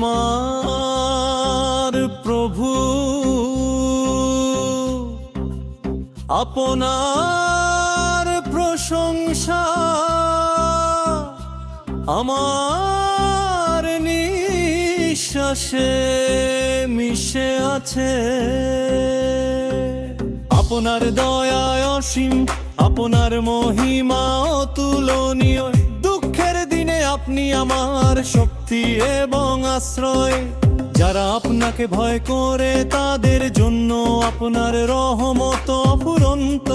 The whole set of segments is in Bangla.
আমার প্রভু, আপনার প্রশংসা আমার নিঃশ্বাসে মিশে আছে। আপনার দয়ায় অসীম, আপনার মহিমা অতুলনীয়। দুঃখের দিনে আপনি আমার শক্তি এবং আশ্রয়। যারা আপনাকে ভয় করে তাদের জন্য আপনার রহমত অফুরন্ত।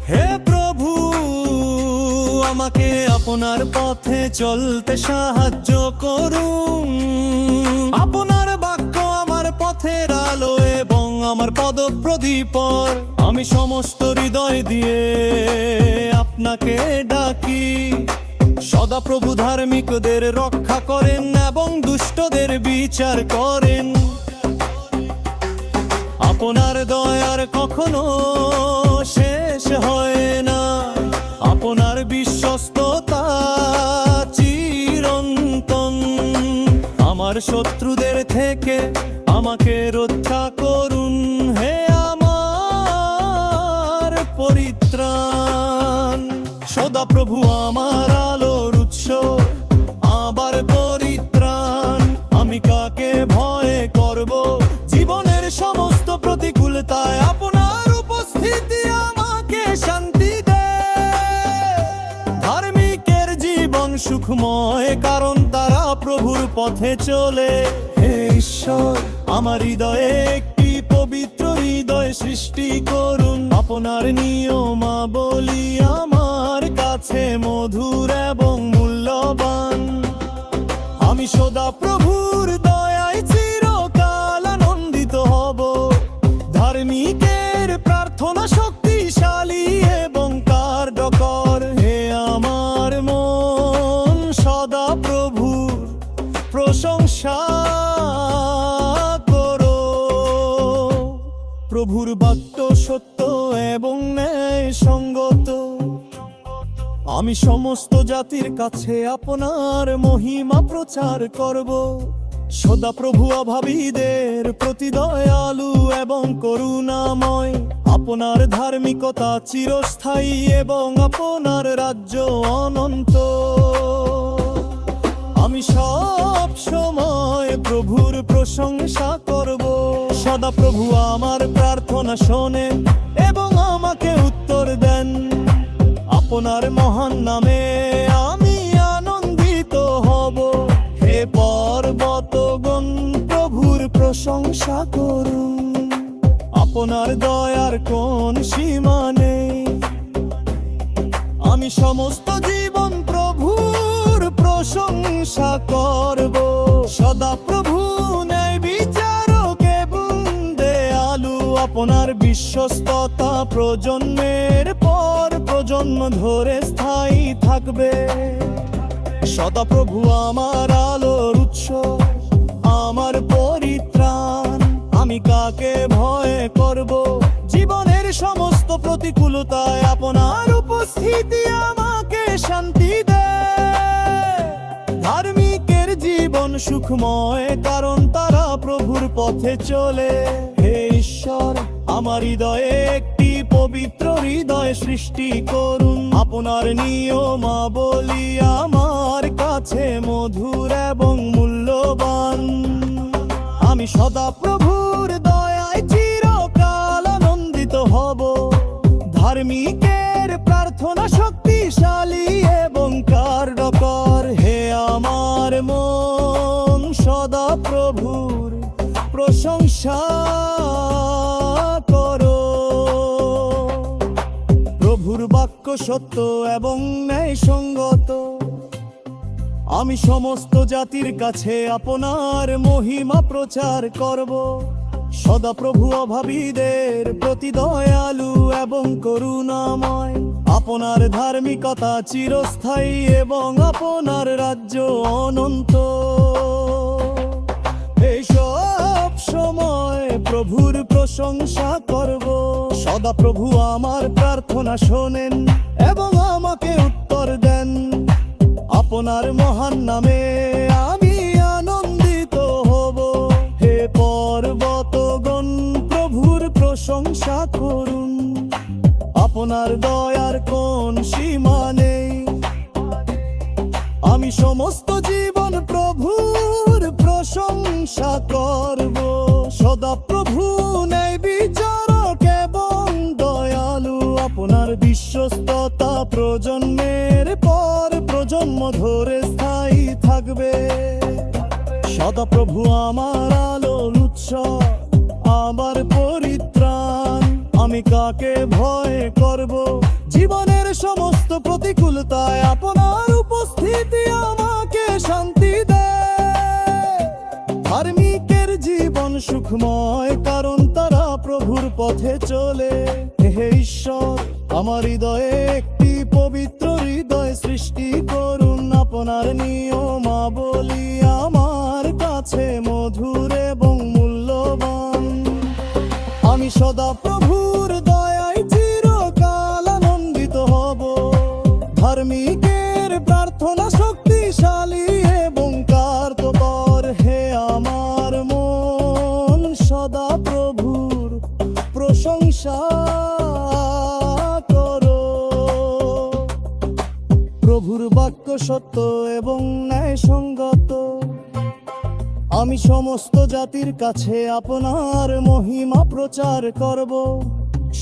হে প্রভু, আমাকে আপনার পথে চলতে সাহায্য করুন। আপনার বাক্য আমার পথের আলো এবং আমার পদপ্রদীপর। আমি সমস্ত হৃদয় দিয়ে আপনাকে ডাকি। সদা প্রভু ধার্মিকদের রক্ষা করেন এবং দুষ্টদের বিচার করেন। আপনার দয়ার কখনো শেষ হয় না, আপনার বিশ্বস্ততা চিরন্তন। আমার শত্রুদের থেকে আমাকে রক্ষা করুন, হে আমার পরিত্রাণ। সদা প্রভু আমার আলোর উৎস, আবার পরিত্রাণ। আমি কাকে ভয় করব? জীবনের সমস্ত প্রতিকূলতায় আপনার উপস্থিতি আমাকে শান্তি দেয়। ধার্মিকের জীবন সুখময়, কারণ তারা প্রভুর পথে চলে। হে ঈশ্বর, আমার হৃদয়ে একটি পবিত্র হৃদয় সৃষ্টি করুন। আপনার নিয়মাবলী আমার কাছে মধুর এবং মূল্যবান। আমি সদা প্রভুর দয়ায় চিরকাল আনন্দিত হব। ধার্মিকের প্রার্থনা শক্তিশালী এবং কার্যকর। হে আমার মন, সদা প্রভুর প্রশংসা করো। প্রভুর বাক্য সত্য এবং ন্যায় সঙ্গত। আমি সমস্ত জাতির কাছে আপনার মহিমা প্রচার করব। সদা প্রভু অভাবীদের প্রতি দয়ালু এবং করুণাময়। আপনার ধার্মিকতা চিরস্থায়ী এবং আপনার রাজ্য অনন্ত। আমি সব সময় প্রভুর প্রশংসা করব। সদা প্রভু আমার প্রার্থনা শোনেন এবং আমাকে উত্তর দেন। আপনার মহান নামে আমি আনন্দিত হব। হে পর্বতগণ, প্রভুর প্রশংসা করুন। আপনার দয়ার কোন সীমা নেই। আমি সমস্ত জীবন প্রভুর প্রশংসা করব। সদা প্রভু ন্যায় বিচারক এবং দয়ালু। আপনার বিশ্বস্ততা প্রজন্মের পর প্রজন্ম ধরে স্থায়ী থাকবে। সদা প্রভু আমার আলোর উৎস, আমার পরিত্রাণ। আমি কাকে ভয় করব? জীবনের সমস্ত প্রতিকূলতায় আপনার উপস্থিতি আমাকে শান্তি দেয়। ধার্মিকের জীবন সুখময়, কারণ তারা প্রভুর পথে চলে। হে ঈশ্বর, আমার হৃদয়ে একটি পবিত্র হৃদয় সৃষ্টি করুন। আপনার নিয়মাবলী আমার কাছে মধুর এবং মূল্যবান। আমি সদা প্রভুর দয়ায় চিরকাল আনন্দিত হব। ধার্মিকের প্রার্থনা শক্তিশালী এবং কার্যকর। হে আমার মন, সদা প্রভুর প্রশংসা করো। প্রভুর বাক্য সত্য এবং ন্যায় সঙ্গত। আমি সমস্ত জাতির কাছে আপনার মহিমা প্রচার করব। সদা প্রভু অভাবীদের প্রতি দয়ালু এবং করুণাময়। আপনার ধার্মিকতা চিরস্থায়ী এবং আপনার রাজ্য অনন্ত। এই সব সময় প্রভুর প্রশংসা করব। সদা প্রভু আমার প্রার্থনা শোনেন এবং আমাকে উত্তর দেন। আপনার মহান নামে আমি পর্বতগণ প্রভুর প্রশংসা করুন, আপনার দয়ার কোন সীমা নেই। আমি সমস্ত জীবন প্রভুর প্রশংসা করব, সদা প্রভু ন্যায় বিচারক এবং দয়ালু। আপনার বিশ্বস্ততা প্রজন্মের পর প্রজন্ম ধরে স্থায়ী থাকবে। সদা প্রভু আমার আলোর উৎস, আমার পরিত্রাণ। আমি কাকে ভয় করব? জীবনের সমস্ত প্রতিকূলতায় আপনার উপস্থিতি আমাকে শান্তি দেয়। ধার্মিকের জীবন সুখময়, কারণ তারা প্রভুর পথে চলে। হে ঈশ্বর, আমার হৃদয়ে একটি পবিত্র হৃদয় সৃষ্টি করুন। আপনার নিয়মাবলী আমার কাছে মধুর এবং মূল্যবান। আমি সদা প্রভুর দয়ায় চিরকাল আনন্দিত হব। ধার্মিকের প্রার্থনা শক্তিশালী এবং কার্যকর। হে আমার মন, সদা প্রভুর প্রশংসা করো। প্রভুর বাক্য সত্য এবং ন্যায়সঙ্গত। আমি সমস্ত জাতির কাছে আপনার মহিমা প্রচার করব।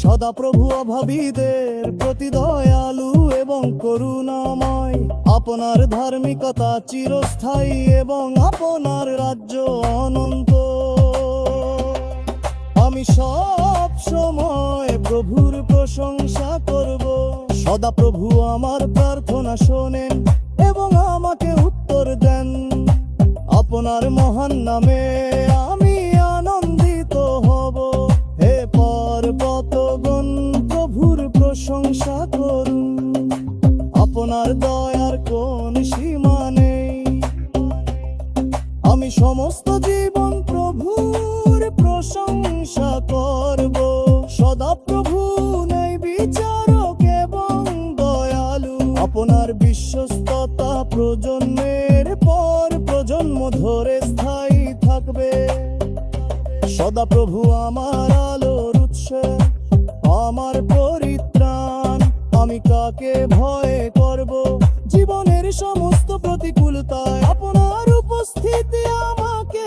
সদা প্রভু অভাবীদের প্রতি দয়ালু এবং করুণাময়। আপনার ধার্মিকতা চিরস্থায়ী এবং আপনার রাজ্য অনন্ত। আমি সব সময় প্রভুর প্রশংসা করব। সদা প্রভু আমার প্রার্থনা শোনেন এবং আমাকে উত্তর দেন। আপনার মহান নামে আমি আনন্দিত হব। হে পর্বতগণ প্রভুর প্রশংসা করুন, আপনার দয়ার কোন সীমা নেই। আমি সমস্ত জীবন প্রভুর প্রশংসা করব। সদা প্রভু ন্যায় বিচারক এবং দয়ালু। আপনার বিশ্বস্ততা প্রজন্মের পর প্রজন্ম ধরে স্থায়ী থাকবে। সদা প্রভু আমার আলোর উৎস, আমার পরিত্রাণ। আমি কাকে ভয় করব? জীবনের সমস্ত প্রতিকূলতায় আপনার উপস্থিতি আমাকে